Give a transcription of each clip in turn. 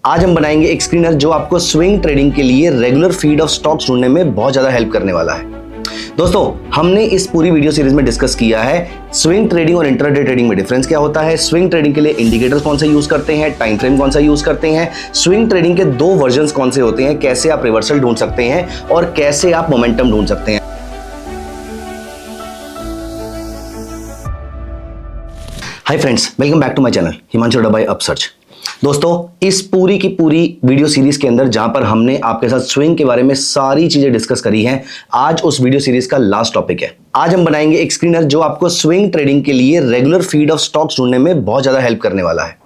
आज हम बनाएंगे एक स्क्रीनर जो आपको स्विंग ट्रेडिंग के लिए रेगुलर फीड ऑफ स्टॉक्स ढूंढने में बहुत ज्यादा हेल्प करने वाला है। दोस्तों, हमने इस पूरी वीडियो सीरीज में डिस्कस किया है स्विंग ट्रेडिंग और इंट्राडे ट्रेडिंग में डिफरेंस क्या होता है, स्विंग ट्रेडिंग के लिए इंडिकेटर्स कौन सा यूज करते हैं, टाइम फ्रेम कौन सा यूज करते हैं, स्विंग ट्रेडिंग के दो वर्जन्स कौन से होते हैं, कैसे आप रिवर्सल ढूंढ सकते हैं और कैसे आप मोमेंटम ढूंढ सकते हैं। Hi friends, welcome back to my channel Himanshu Adda by अपसर्च। दोस्तों, इस पूरी की पूरी वीडियो सीरीज के अंदर जहां पर हमने आपके साथ स्विंग के बारे में सारी चीजें डिस्कस करी हैं, आज उस वीडियो सीरीज का लास्ट टॉपिक है। आज हम बनाएंगे एक स्क्रीनर जो आपको स्विंग ट्रेडिंग के लिए रेगुलर फीड ऑफ स्टॉक्स ढूंढने में बहुत ज्यादा हेल्प करने वाला है।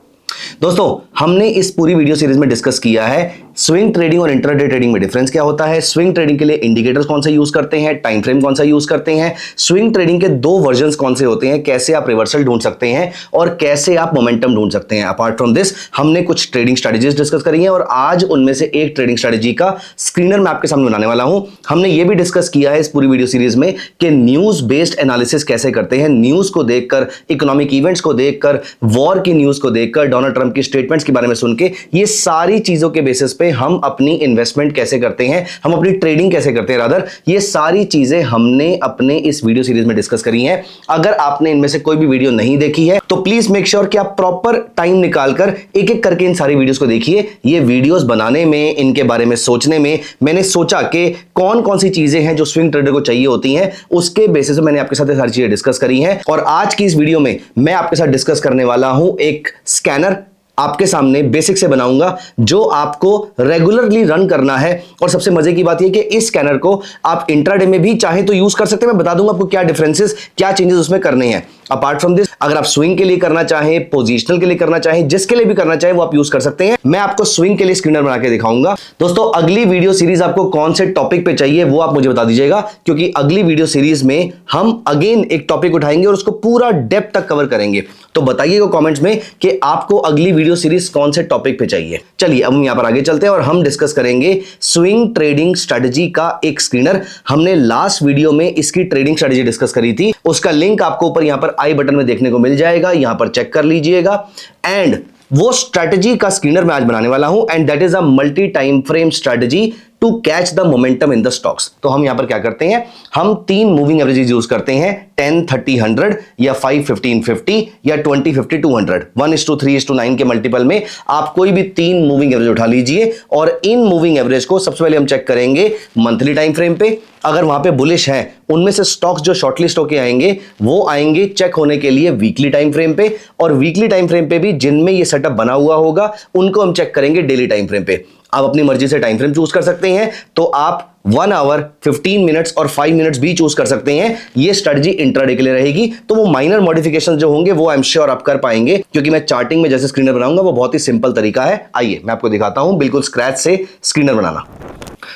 दोस्तों, हमने इस पूरी वीडियो सीरीज में डिस्कस किया है स्विंग ट्रेडिंग और इंट्राडे ट्रेडिंग में डिफरेंस क्या होता है, स्विंग ट्रेडिंग के लिए इंडिकेटर्स कौन सा यूज करते हैं, टाइम फ्रेम कौन सा यूज करते हैं, स्विंग ट्रेडिंग के दो वर्जन्स कौन से होते हैं, कैसे आप रिवर्सल ढूंढ सकते हैं और कैसे आप मोमेंटम ढूंढ सकते हैं। अपार्ट फ्रॉम दिस, हमने कुछ ट्रेडिंग स्ट्रेटजीज डिस्कस करी हैं और आज उनमें से एक ट्रेडिंग स्ट्रेटजी का स्क्रीनर मैं आपके सामने बनाने वाला हूं। हमने ये भी डिस्कस किया है इस पूरी वीडियो सीरीज में कि न्यूज बेस्ड एनालिसिस कैसे करते हैं, न्यूज को देखकर, इकोनॉमिक इवेंट्स को देखकर, वॉर की न्यूज को देखकर, डोनाल्ड ट्रंप की स्टेटमेंट्स के बारे में सुन के, ये सारी चीजों के बेसिस पे हम अपनी इन्वेस्टमेंट कैसे करते हैं, हम अपनी ट्रेडिंग कैसे करते हैं, रादर ये सारी चीजें हमने अपने इस वीडियो सीरीज में डिस्कस करी हैं। अगर आपने इनमें से कोई भी वीडियो नहीं देखी है तो प्लीज मेक श्योर कि आप प्रॉपर टाइम निकालकर एक एक करके इन सारी वीडियोस को देखिए। ये वीडियोस बनाने में, इनके बारे में सोचने में मैंने सोचा कि कौन कौन सी चीजें हैं जो स्विंग ट्रेडर को चाहिए होती हैं, उसके बेसिस पे मैंने आपके साथ सारी चीजें डिस्कस करी हैं। और आज की इस वीडियो में मैं आपके साथ डिस्कस करने वाला हूं एक स्कैनर, आपके सामने बेसिक से बनाऊंगा जो आपको रेगुलरली रन करना है। और सबसे मजे की बात यह कि इस स्कैनर को आप इंट्राडे में भी चाहे तो यूज कर सकते हैं। मैं बता दूंगा आपको क्या डिफरेंसेस, क्या चेंजेस उसमें करने हैं। अपार्ट फ्रॉम दिस, अगर आप स्विंग के लिए करना चाहें, पोजिशनल के लिए करना चाहें, जिसके लिए भी करना चाहें वो आप यूज कर सकते हैं। मैं आपको स्विंग के लिए स्क्रीनर बना के दिखाऊंगा। दोस्तों, अगली वीडियो सीरीज आपको कौन से टॉपिक पे चाहिए वो आप मुझे बता दीजिएगा, क्योंकि अगली वीडियो सीरीज में हम अगेन एक टॉपिक उठाएंगे और उसको पूरा डेप्थ तक कवर करेंगे। तो बताइएगा कमेंट्स में कि आपको अगली वीडियो सीरीज कौन से टॉपिक पे चाहिए। चलिए अब हम यहां पर आगे चलते हैं और हम डिस्कस करेंगे स्विंग ट्रेडिंग स्ट्रेटजी का एक स्क्रीनर। हमने लास्ट वीडियो में इसकी ट्रेडिंग स्ट्रेटजी डिस्कस करी थी, उसका लिंक आपको ऊपर यहां पर आई बटन में देखने को मिल जाएगा, यहां पर चेक कर लीजिएगा। एंड वो स्ट्रेटजी का स्क्रीनर मैं आज बनाने वाला हूं, and that is a multi time frame strategy to catch the momentum in the stocks. तो हम यहां पर क्या करते हैं, हम तीन मूविंग एवरेजेस यूज करते हैं, 10, 30, 100 या 5, 15, 50 या 20, 50, 200। 1:3:9 के मल्टीपल में आप कोई भी तीन मूविंग एवरेज उठा लीजिए और इन मूविंग एवरेज को सबसे पहले हम चेक करेंगे मंथली टाइम फ्रेम पे। अगर वहां पे बुलिश है, उनमें से स्टॉक्स जो शॉर्टलिस्ट होके आएंगे वो आएंगे चेक होने के लिए वीकली टाइम फ्रेम पे, और वीकली टाइम फ्रेम पे भी जिनमें ये सेटअप बना हुआ होगा उनको हम चेक करेंगे डेली टाइम फ्रेम पे। आप अपनी मर्जी से टाइम फ्रेम चूज कर सकते हैं, तो आप 1 आवर, 15 मिनट्स और 5 मिनट्स भी चूज कर सकते हैं। ये स्ट्रेटजी इंट्राडे के लिए रहेगी। तो वो माइनर मॉडिफिकेशन जो होंगे वो आई एम श्योर आप कर पाएंगे, क्योंकि मैं चार्टिंग में जैसे स्क्रीनर बनाऊंगा वो बहुत ही सिंपल तरीका है। आइए मैं आपको दिखाता हूं बिल्कुल स्क्रैच से स्क्रीनर बनाना।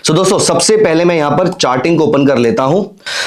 सो दोस्तों, सबसे पहले मैं यहां पर चार्टिंग को ओपन कर लेता हूं।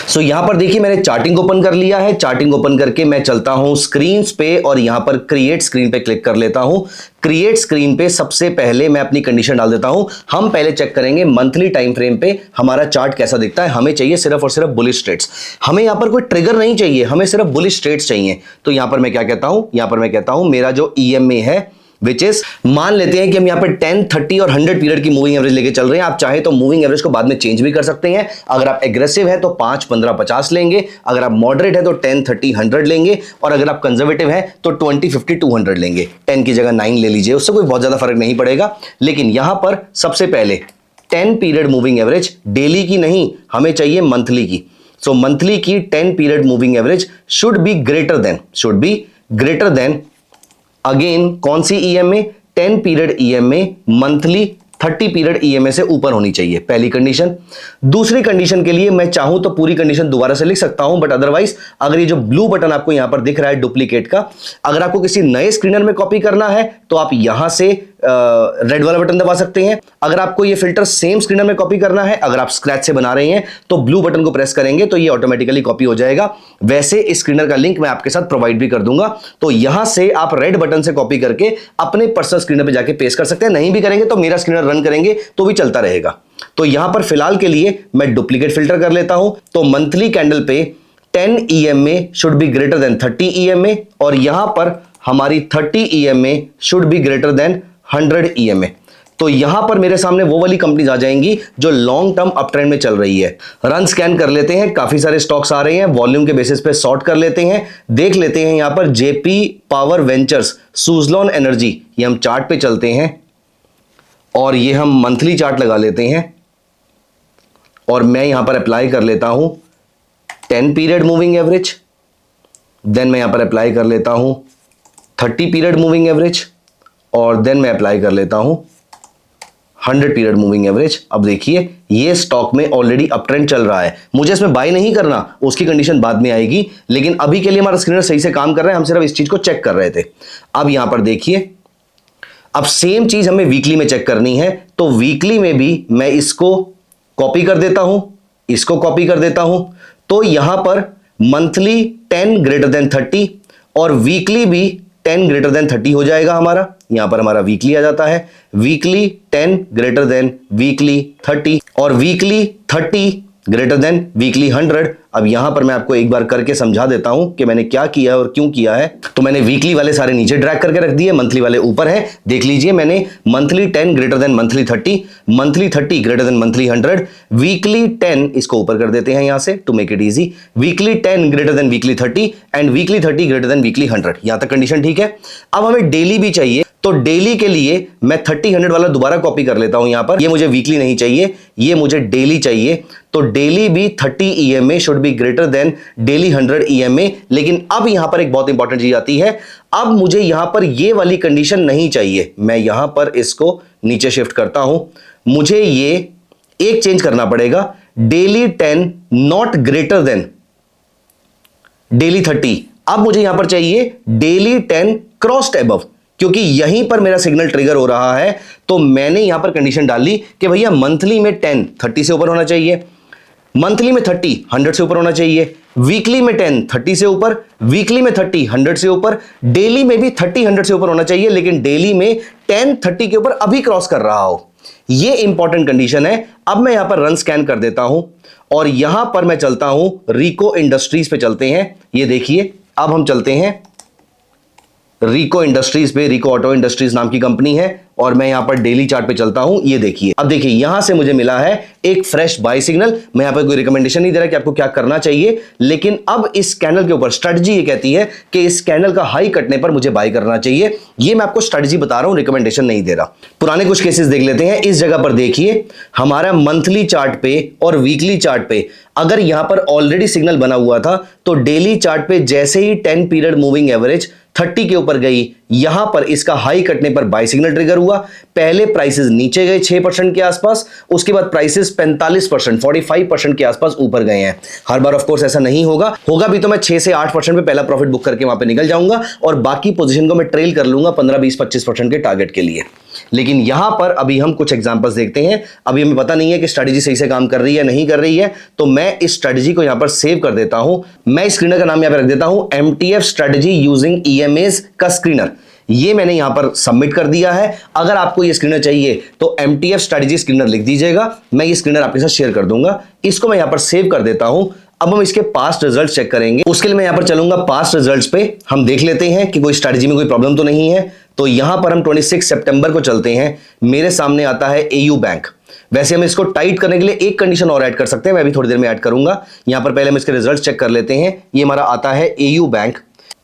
सो यहां पर देखिए मैंने चार्टिंग ओपन कर लिया है। चार्टिंग ओपन करके मैं चलता हूं स्क्रीन्स पे और यहां पर क्रिएट स्क्रीन पे क्लिक कर लेता हूं। क्रिएट स्क्रीन पे सबसे पहले मैं अपनी कंडीशन डाल देता हूं। हम पहले चेक करेंगे मंथली टाइम फ्रेम पे हमारा चार्ट कैसा दिखता है। हमें चाहिए सिर्फ और सिर्फ बुलिश ट्रेड्स, हमें यहां पर कोई ट्रिगर नहीं चाहिए, हमें सिर्फ बुलिश ट्रेड्स चाहिए। तो यहां पर मैं क्या कहता हूं, यहां पर मैं कहता हूं मेरा जो EMA है, विच इज, मान लेते हैं कि हम यहां पर 10, 30 और 100 पीरियड की मूविंग एवरेज लेके चल रहे हैं। आप चाहे तो मूविंग एवरेज को बाद में चेंज भी कर सकते हैं। अगर आप एग्रेसिव है तो 5, 15, 50 लेंगे, अगर आप मॉडरेट है तो 10, 30, 100 लेंगे, और अगर आप कंजर्वेटिव है तो 20, 50, 200 लेंगे। 10 की जगह 9 ले लीजिए, उससे कोई बहुत ज्यादा फर्क नहीं पड़ेगा। लेकिन यहां पर सबसे पहले 10 पीरियड मूविंग एवरेज, डेली की नहीं, हमें चाहिए मंथली की। सो मंथली की 10 period moving average should be greater than again कौन सी EMA, 10 period EMA, monthly 30 period EMA से ऊपर होनी चाहिए, पहली कंडीशन। दूसरी कंडीशन के लिए मैं चाहूं तो पूरी कंडीशन दोबारा से लिख सकता हूं, बट अदरवाइज अगर ये जो ब्लू बटन आपको यहां पर दिख रहा है डुप्लीकेट का, अगर आपको किसी नए स्क्रीनर में कॉपी करना है तो आप यहां से रेड वाला बटन दबा सकते हैं। अगर आपको ये फिल्टर सेम स्क्रीनर में कॉपी करना है, अगर आप स्क्रैच से बना रहे हैं तो ब्लू बटन को प्रेस करेंगे तो ये ऑटोमेटिकली कॉपी हो जाएगा। वैसे इस स्क्रीनर का लिंक मैं आपके साथ प्रोवाइड भी कर दूंगा, तो यहां से आप रेड बटन से कॉपी करके अपने पर्सनल स्क्रीनर पे जाके पेस्ट कर सकते हैं। नहीं भी करेंगे तो मेरा स्क्रीनर रन करेंगे तो भी चलता रहेगा। तो यहां पर फिलहाल के लिए मैं डुप्लीकेट फिल्टर कर लेता हूं। तो मंथली कैंडल पे 10 EMA should be greater than 30 EMA, और यहां पर हमारी 30 EMA should be greater than 100 EMA। तो यहां पर मेरे सामने वो वाली कंपनीज आ जाएंगी जो लॉन्ग टर्म अप ट्रेंड में चल रही है। रन स्कैन कर लेते हैं, काफी सारे स्टॉक्स आ रहे हैं, वॉल्यूम के बेसिस पे सॉर्ट कर लेते हैं, देख लेते हैं यहां पर JP power ventures, Suzlon energy, ये हम चार्ट पे चलते हैं और ये हम मंथली चार्ट लगा लेते हैं और मैं यहां पर अप्लाई कर लेता हूं 10 पीरियड मूविंग एवरेज, देन मैं यहां पर अप्लाई कर लेता हूं 30 पीरियड मूविंग एवरेज और देन मैं अप्लाई कर लेता हूं 100 पीरियड मूविंग एवरेज। अब देखिए ये स्टॉक में ऑलरेडी अप ट्रेंड चल रहा है, मुझे इसमें बाय नहीं करना, उसकी कंडीशन बाद में आएगी, लेकिन अभी के लिए हमारा स्क्रीनर सही से काम कर रहा है, हम सिर्फ इस चीज को चेक कर रहे थे। अब यहां पर देखिए, अब सेम चीज हमें वीकली में चेक करनी है, तो वीकली में भी मैं इसको कॉपी कर देता हूं, इसको कॉपी कर देता हूं, तो यहां पर मंथली 10 ग्रेटर देन 30 और वीकली भी 10 ग्रेटर देन 30 हो जाएगा हमारा। यहां पर हमारा वीकली आ जाता है, वीकली 10 ग्रेटर देन वीकली 30 और वीकली 30 ग्रेटर देन वीकली 100। अब यहां पर मैं आपको एक बार करके समझा देता हूं कि मैंने क्या किया है और क्यों किया है। तो मैंने वीकली वाले सारे नीचे ड्रैग करके रख दिए, मंथली वाले ऊपर है, देख लीजिए मैंने monthly 10 greater than monthly 30, monthly 30 greater than monthly 100, weekly 10 इसको ऊपर कर देते हैं यहां से to make it easy, weekly 10 greater than weekly 30 and weekly 30 greater than weekly 100। यहां तक कंडीशन ठीक है। अब हमें डेली भी चाहिए, तो डेली के लिए मैं 30-100 वाला दोबारा कॉपी कर लेता हूं यहां पर, ये मुझे वीकली नहीं चाहिए, ये मुझे डेली चाहिए, तो डेली भी 30 EMA should be greater than daily 100 EMA। लेकिन अब यहां पर एक बहुत इंपॉर्टेंट चीज आती है, अब मुझे यहां पर ये वाली कंडीशन नहीं चाहिए, मैं यहां पर इसको नीचे शिफ्ट करता हूं, मुझे ये एक चेंज करना पड़ेगा, daily 10 not greater than daily 30। अब मुझे यहां पर चाहिए डेली 10 क्रॉस्ड अबव, क्योंकि यहीं पर मेरा सिग्नल ट्रिगर हो रहा है, तो मैंने यहां पर कंडीशन डाली कि भैया मंथली में 10 30 से ऊपर होना चाहिए, मंथली में 30 100 से ऊपर होना चाहिए, वीकली में 10 30 से ऊपर, वीकली में 30 100 से ऊपर, डेली में भी 30 100 से ऊपर होना चाहिए, लेकिन डेली में 10 30 के ऊपर अभी क्रॉस कर रहा हो, ये इंपॉर्टेंट कंडीशन है। अब मैं यहां पर रन स्कैन कर देता हूं और यहां पर मैं चलता हूं रिको इंडस्ट्रीज पे चलते हैं, ये देखिए अब हम चलते हैं रिको इंडस्ट्रीज पे, रिको ऑटो इंडस्ट्रीज नाम की कंपनी है और मैं यहां पर डेली चार्ट पे चलता हूं, ये देखिए। अब देखिए यहां से मुझे मिला है एक फ्रेश बाय सिग्नल, मैं यहां पर कोई रिकमेंडेशन नहीं दे रहा कि आपको क्या करना चाहिए, लेकिन अब इस कैंडल के ऊपर स्ट्रेटजी ये कहती है कि इस कैंडल का हाई कटने पर मुझे बाय करना चाहिए, ये मैं आपको स्ट्रेटजी बता रहा हूं, रिकमेंडेशन नहीं दे रहा। पुराने कुछ केसेस देख लेते हैं। इस जगह पर देखिए हमारा मंथली चार्ट पे और वीकली चार्ट पे अगर यहां पर ऑलरेडी सिग्नल बना हुआ था, तो डेली चार्ट पे जैसे ही 10 पीरियड मूविंग एवरेज 30 के ऊपर गई, यहां पर इसका हाई कटने पर बाय सिग्नल ट्रिगर हुआ, पहले प्राइसेस नीचे गए 6% के आसपास, उसके बाद प्राइसेस 45% 45% के आसपास ऊपर गए हैं। हर बार ऑफ कोर्स ऐसा नहीं होगा, होगा भी तो मैं 6 से 8% पे पहला प्रॉफिट बुक करके वहां पे निकल जाऊंगा और बाकी पोजीशन को मैं ट्रेल कर लूंगा 15 20 25% के टारगेट के लिए। लेकिन यहां पर अभी हम कुछ एग्जांपल्स देखते हैं, अभी हमें पता नहीं है कि स्ट्रेटजी सही से काम कर रही है नहीं कर रही है, तो मैं इस स्ट्रेटजी को यहां पर सेव कर देता हूं। मैं स्क्रीनर का नाम यहां पर रख देता हूं MTF स्ट्रेटजी यूजिंग EMAs का स्क्रीनर, ये मैंने यहां पर सबमिट कर दिया है। अगर आपको ये स्क्रीनर चाहिए तो MTF स्ट्रेटजी स्क्रीनर लिख दीजिएगा, मैं ये स्क्रीनर आपके साथ शेयर कर दूंगा, इसको मैं यहां पर सेव कर देता हूं। अब हम इसके पास्ट रिजल्ट चेक करेंगे, उसके लिए मैं यहां पर चलूंगा पास्ट रिजल्ट्स पे, हम देख लेते हैं कि कोई स्ट्रेटजी में कोई प्रॉब्लम तो नहीं है। तो यहां पर हम 26 सितंबर को चलते हैं, मेरे सामने आता है AU बैंक। वैसे हम इसको टाइट करने के लिए एक कंडीशन और ऐड कर सकते हैं, मैं भी थोड़ी देर में ऐड करूंगा। यहां पर पहले हम इसके रिजल्ट चेक कर लेते हैं। ये हमारा आता है AU बैंक।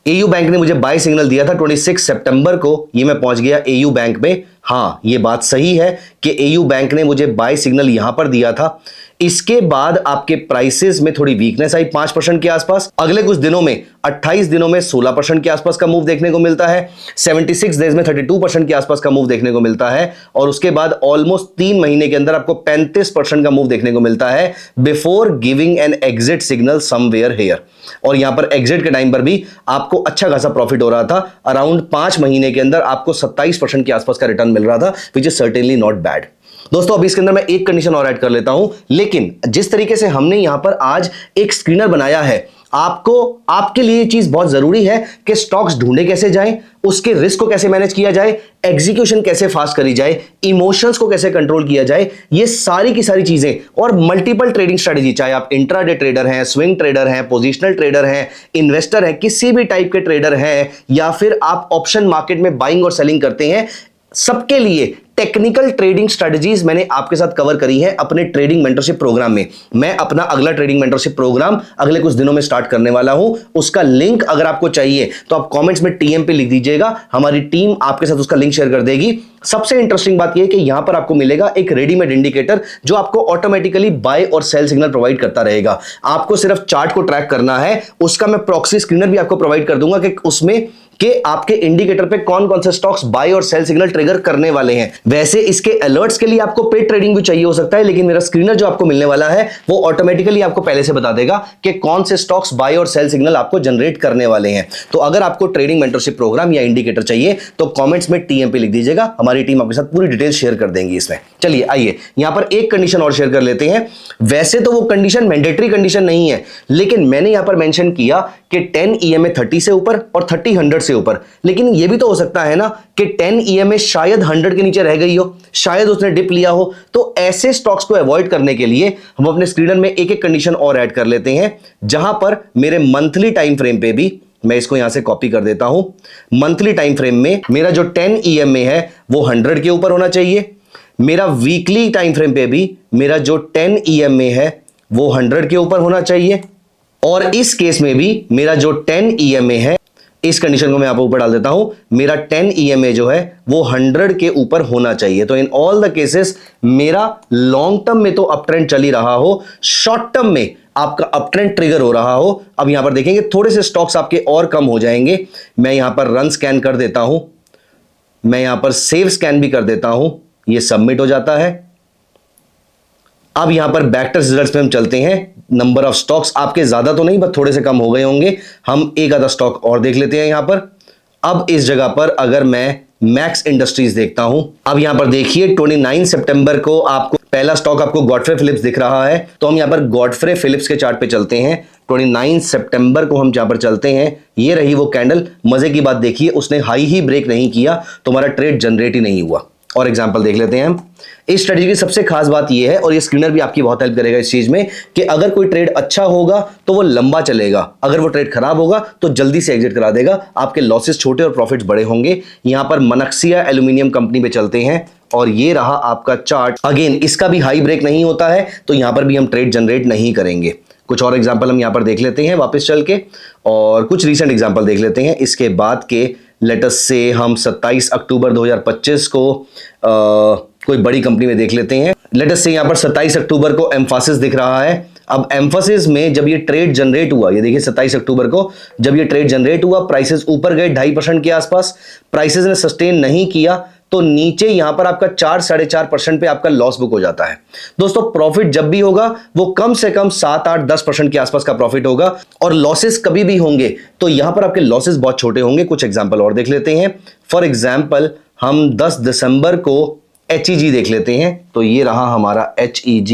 AU बैंक ने मुझे बाय सिग्नल दिया था 26 सितंबर को, ये मैं पहुंच गया AU बैंक पे। हाँ, ये बात सही है कि AU बैंक ने मुझे बाय सिग्नल यहां पर दिया था। इसके बाद आपके प्राइसेस में थोड़ी वीकनेस आई 5% के आसपास। अगले कुछ दिनों में 28 दिनों में 16% के आसपास का मूव देखने को मिलता है, 76 डेज में 32% के आसपास का मूव देखने को मिलता है और उसके बाद ऑलमोस्ट 3 महीने के अंदर आपको 35% का मूव देखने को मिलता है before giving an exit signal somewhere here. और यहां पर एग्जिट के टाइम पर भी आपको अच्छा खासा प्रॉफिट हो रहा था, अराउंड 5 महीने के अंदर आपको 27% के आसपास का रिटर्न मिल रहा था, which is certainly not bad. दोस्तों अभी इसके अंदर मैं एक कंडीशन और ऐड कर लेता हूं, लेकिन जिस तरीके से हमने यहां पर आज एक स्क्रीनर बनाया है, आपको आपके लिए चीज बहुत जरूरी है कि स्टॉक्स ढूंढे कैसे जाएं, उसके रिस्क को कैसे मैनेज किया जाए, एग्जीक्यूशन कैसे फास्ट करी जाए, इमोशंस को कैसे कंट्रोल किया जाए, ये सारी की सारी चीजें और मल्टीपल ट्रेडिंग स्ट्रेटजी, चाहे आप इंट्राडे ट्रेडर हैं, स्विंग ट्रेडर हैं, पोजिशनल ट्रेडर हैं, इन्वेस्टर हैं, किसी भी टाइप के ट्रेडर हैं, या फिर आप ऑप्शन मार्केट में बाइंग और सेलिंग करते हैं, सबके लिए टेक्निकल ट्रेडिंग स्ट्रेटजीज मैंने आपके साथ कवर करी है अपने ट्रेडिंग मेंटरशिप प्रोग्राम में। मैं अपना अगला ट्रेडिंग मेंटरशिप प्रोग्राम अगले कुछ दिनों में स्टार्ट करने वाला हूं। उसका लिंक अगर आपको चाहिए तो आप कमेंट्स में टीएमपी लिख दीजिएगा, हमारी टीम आपके साथ उसका लिंक शेयर कर देगी। सबसे इंटरेस्टिंग बात यह है कि यहां पर आपको मिलेगा एक रेडीमेड इंडिकेटर जो आपको ऑटोमेटिकली बाय और सेल सिग्नल प्रोवाइड करता रहेगा। आपको सिर्फ चार्ट को ट्रैक करना है। उसका मैं प्रॉक्सी स्क्रीनर भी आपको प्रोवाइड कर दूंगा कि उसमें कि आपके इंडिकेटर पे कौन कौन से स्टॉक्स बाय और सेल सिग्नल ट्रिगर करने वाले हैं। वैसे इसके अलर्ट्स के लिए आपको पेड ट्रेडिंग भी चाहिए हो सकता है, लेकिन मेरा स्क्रीनर जो आपको मिलने वाला है वो ऑटोमेटिकली आपको पहले से बता देगा कि कौन से स्टॉक्स बाय और सेल सिग्नल आपको जनरेट करने वाले हैं। तो अगर आपको ट्रेडिंग मेंटरशिप प्रोग्राम या इंडिकेटर चाहिए तो कमेंट्स में टीएमपी लिख दीजिएगा, हमारी टीम आपके साथ पूरी डिटेल शेयर कर देंगी इसमें। चलिए आइए यहां पर एक कंडीशन और शेयर कर लेते हैं। वैसे तो वो कंडीशन मैंडेटरी कंडीशन नहीं है, लेकिन मैंने यहां पर मेंशन किया कि 10 EMA 30 से ऊपर और 30 100 से ऊपर। लेकिन ये भी तो हो सकता है ना कि 10 EMA शायद 100 के नीचे रह गई हो, शायद उसने डिप लिया हो। तो ऐसे स्टॉक्स को अवॉइड करने के लिए हम अपने स्क्रीनर में एक एक कंडीशन और ऐड कर लेते हैं, जहां पर मेरे मंथली टाइम फ्रेम पे भी, मैं इसको यहां से कॉपी कर देता हूं, मंथली टाइम फ्रेम में मेरा जो 10 EMA है वो 100 के ऊपर होना चाहिए। मेरा वीकली टाइम फ्रेम पे भी मेरा जो 10 EMA है वो 100 के ऊपर होना चाहिए। और इस केस में भी मेरा जो 10 EMA है, इस कंडीशन को मैं आपको ऊपर डाल देता हूं, मेरा 10 EMA जो है वो 100 के ऊपर होना चाहिए। तो इन ऑल द केसेस मेरा लॉन्ग टर्म में तो अप ट्रेंड चल ही रहा हो, शॉर्ट टर्म में आपका अप ट्रेंड ट्रिगर हो रहा हो। अब यहां पर देखेंगे थोड़े से स्टॉक्स आपके और कम हो जाएंगे। मैं यहां पर रन स्कैन कर देता हूं, मैं यहां पर सेव स्कैन भी कर देता हूं, ये सबमिट हो जाता है। अब यहां पर बैकटेस्ट रिजल्ट्स में हम चलते हैं। नंबर ऑफ स्टॉक्स आपके ज्यादा तो नहीं, बस थोड़े से कम हो गए होंगे। हम एक आधा स्टॉक और देख लेते हैं यहां पर। अब इस जगह पर अगर मैं मैक्स इंडस्ट्रीज देखता हूं, अब यहां पर देखिए 29 सितंबर को आपको पहला स्टॉक आपको गॉडफ्रे फिलिप्स दिख रहा है। तो हम यहां पर गॉडफ्रे फिलिप्स के चार्ट पे चलते हैं। 29 सितंबर को हम जहां पर चलते हैं, ये रही वो कैंडल। मजे की बात देखिए, उसने हाई ही ब्रेक नहीं किया तो हमारा ट्रेड जनरेट ही नहीं हुआ। और एग्जांपल देख लेते हैं हम। इस स्ट्रेटजी की सबसे खास बात यह है, और ये स्क्रीनर भी आपकी बहुत हेल्प करेगा इस चीज में, कि अगर कोई ट्रेड अच्छा होगा तो वो लंबा चलेगा, अगर वो ट्रेड खराब होगा तो जल्दी से एग्जिट करा देगा। आपके लॉसेस छोटे और प्रॉफिट्स बड़े होंगे। यहां पर मनक्सिया एल्यूमिनियम कंपनी पे चलते हैं और ये रहा आपका चार्ट। अगेन इसका भी हाई ब्रेक नहीं होता है तो यहां पर भी हम ट्रेड जनरेट नहीं करेंगे। कुछ और एग्जांपल हम यहां पर देख लेते हैं वापस चल के, और कुछ रीसेंट एग्जांपल देख लेते हैं इसके बाद के। लेटस से हम 27 अक्टूबर 2025 को कोई बड़ी कंपनी में देख लेते हैं। लेटस से यहां पर 27 अक्टूबर को एम्फासिस दिख रहा है। अब एम्फासिस में जब ये ट्रेड जनरेट हुआ, ये देखिए 27 अक्टूबर को जब ये ट्रेड जनरेट हुआ, प्राइसेस ऊपर गए 2.5% के आसपास, प्राइसेस ने सस्टेन नहीं किया तो नीचे यहां पर आपका 4-4.5% पे आपका लॉस बुक हो जाता है। दोस्तों प्रॉफिट जब भी होगा वो कम से कम 7-8-10% के आसपास का प्रॉफिट होगा, और लॉसेस कभी भी होंगे तो यहां पर आपके लॉसेस बहुत छोटे होंगे। कुछ एग्जांपल और देख लेते हैं। फॉर एग्जांपल हम 10 दिसंबर को HEG देख लेते हैं। तो ये रहा हमारा HEG।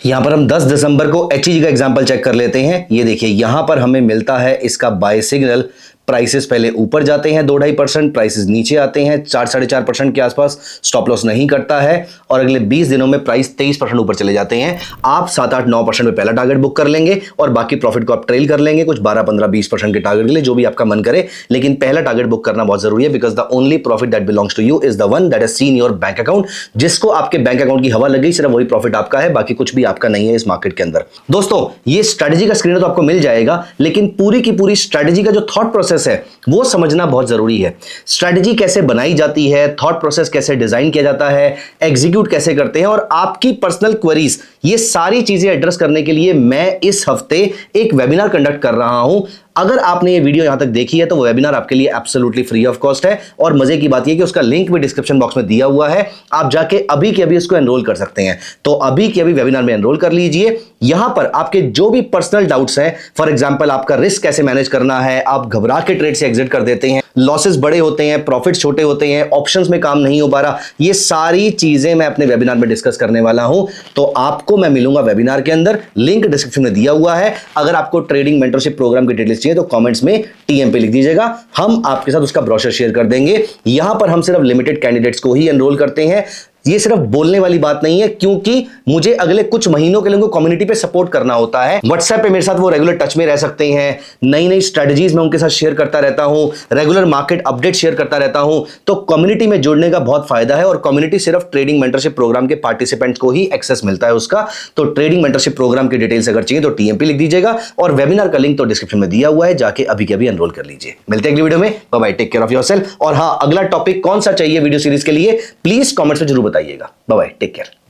यहां पर हम 10 दिसंबर को HEG का एग्जांपल चेक कर लेते हैं। ये देखिए यहां पर हमें मिलता है इसका बाय सिग्नल। प्राइसेस पहले ऊपर जाते हैं 2-2.5%, प्राइसेस नीचे आते हैं 4-4.5% के आसपास, स्टॉप लॉस नहीं करता है, और अगले 20 दिनों में प्राइस 23% ऊपर चले जाते हैं। आप 7-8-9% पे पहला टारगेट बुक कर लेंगे और बाकी प्रॉफिट को आप ट्रेल कर लेंगे कुछ 12-15-20% के टारगेट के लिए, जो भी आपका मन करे। लेकिन पहला टारगेट बुक करना बहुत जरूरी है, because the only profit that belongs to you is the one that is seen your bank account. जिसको आपके बैंक अकाउंट की हवा लग गई, सिर्फ वही प्रॉफिट आपका है, बाकी कुछ भी आपका नहीं है इस मार्केट के अंदर। दोस्तों ये स्ट्रेटजी का स्क्रीनर तो आपको मिल जाएगा, लेकिन पूरी की पूरी स्ट्रेटजी का जो थॉट प्रोसेस है वो समझना बहुत जरूरी है। स्ट्रेटजी कैसे बनाई जाती है, थॉट प्रोसेस कैसे डिजाइन किया जाता है, एग्जीक्यूट कैसे करते हैं, और आपकी पर्सनल क्वेरीज, ये सारी चीजें एड्रेस करने के लिए मैं इस हफ्ते एक वेबिनार कंडक्ट कर रहा हूं। अगर आपने ये वीडियो यहां तक देखी है तो वो वेबिनार आपके लिए एब्सोल्युटली फ्री ऑफ कॉस्ट है, और मजे की बात ये कि उसका लिंक भी डिस्क्रिप्शन बॉक्स में दिया हुआ है। आप जाके अभी के अभी इसको एनरोल कर सकते हैं। तो अभी के अभी वेबिनार में एनरोल कर लीजिए। यहां पर आपके जो भी पर्सनल डाउट्स हैं, फॉर एग्जांपल आपका रिस्क कैसे मैनेज करना है, आप घबरा के ट्रेड से एग्जिट कर देते हैं, लॉसेस बड़े होते हैं, प्रॉफिट छोटे होते हैं, ऑप्शंस में काम नहीं हो पा रहा, ये सारी चीजें मैं अपने वेबिनार में डिस्कस करने वाला हूं। तो आपको मैं मिलूंगा वेबिनार के अंदर, लिंक डिस्क्रिप्शन में दिया हुआ है। अगर आपको ट्रेडिंग मेंटरशिप प्रोग्राम की डिटेल्स चाहिए तो कमेंट्स में टीएम पे लिख दीजिएगा, हम आपके साथ उसका ब्रोशर शेयर कर देंगे। यहां पर हम सिर्फ लिमिटेड कैंडिडेट्स को ही एनरोल करते हैं। ये सिर्फ बोलने वाली बात नहीं है, क्योंकि मुझे अगले कुछ महीनों के लिए उनको कम्युनिटी पे सपोर्ट करना होता है। व्हाट्सएप पे मेरे साथ वो रेगुलर टच में रह सकते हैं, नई नई स्ट्रेटजीज मैं उनके साथ शेयर करता रहता हूं, रेगुलर मार्केट अपडेट शेयर करता रहता हूं। तो कम्युनिटी में जुड़ने का बहुत फायदा है, और कम्युनिटी सिर्फ ट्रेडिंग मेंटरशिप प्रोग्राम के पार्टिसिपेंट्स को ही एक्सेस मिलता है उसका। तो ट्रेडिंग मेंटरशिप प्रोग्राम की डिटेल्स अगर चाहिए तो टीएमपी लिख दीजिएगा, और वेबिनार का लिंक तो डिस्क्रिप्शन में दिया हुआ है, जाके अभी के अभी एनरोल कर लीजिए। मिलते हैं अगली वीडियो में, bye bye, take care of yourself. और हां, अगला टॉपिक कौन सा चाहिए वीडियो सीरीज के लिए प्लीज कमेंट्स में जरूर बताइएगा। Bye bye, take care.